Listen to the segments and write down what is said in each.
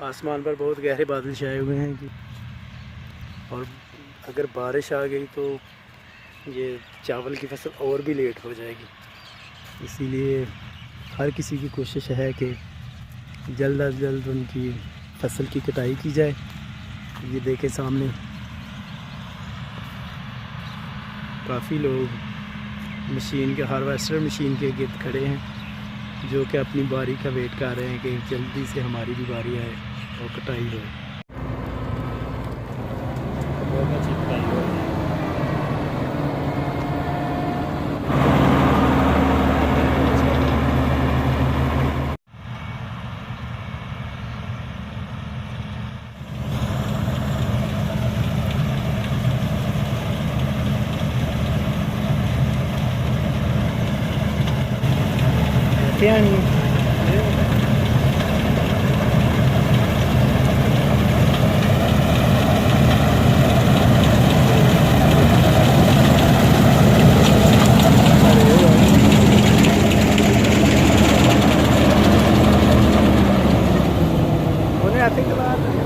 आसमान पर बहुत गहरे बादल छाए हुए हैं कि और अगर बारिश आ गई तो ये चावल की फसल और भी लेट हो जाएगी। इसीलिए हर किसी की कोशिश है कि जल्द अज जल्द उनकी फसल की कटाई की जाए। ये देखें सामने काफ़ी लोग मशीन के हार्वेस्टर मशीन के गिर्द खड़े हैं जो कि अपनी बारी का वेट कर रहे हैं कि जल्दी से हमारी भी बारी आए और कटाई हो। क्या नहीं होने आते के बाद नहीं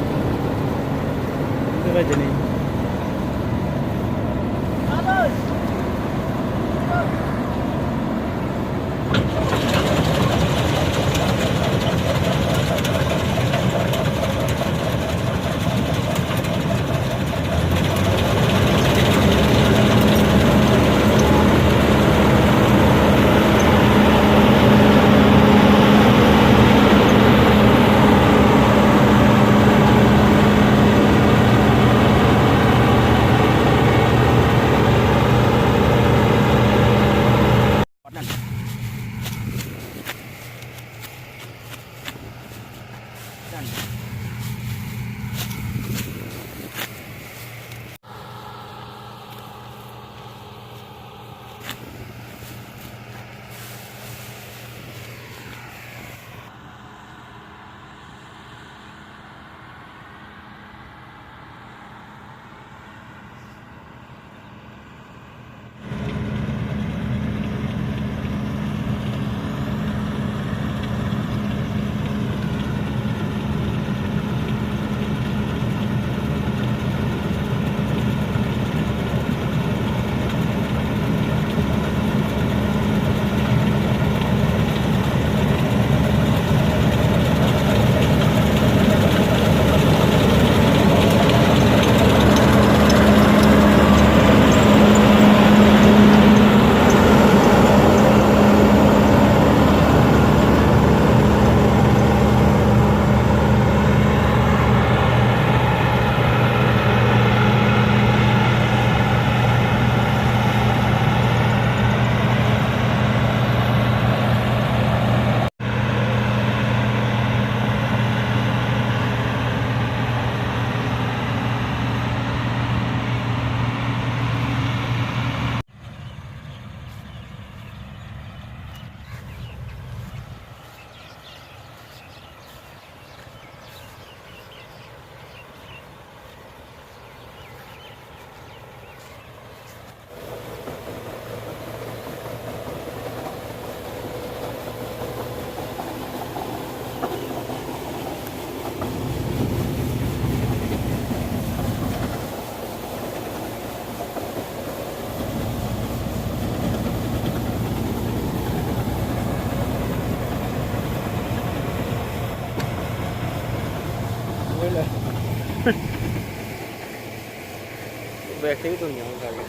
बैठे ही तो नहीं हूँ आगे।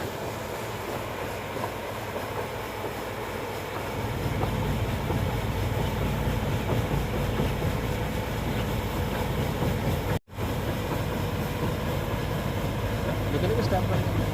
लेकिन स्टाफ पर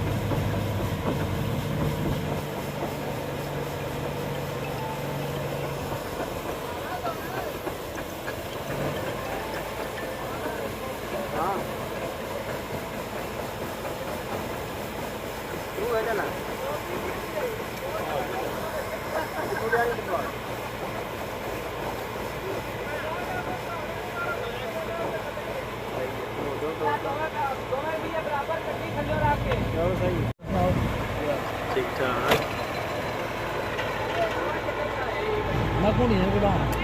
ठीक ठाक मैं को नहीं है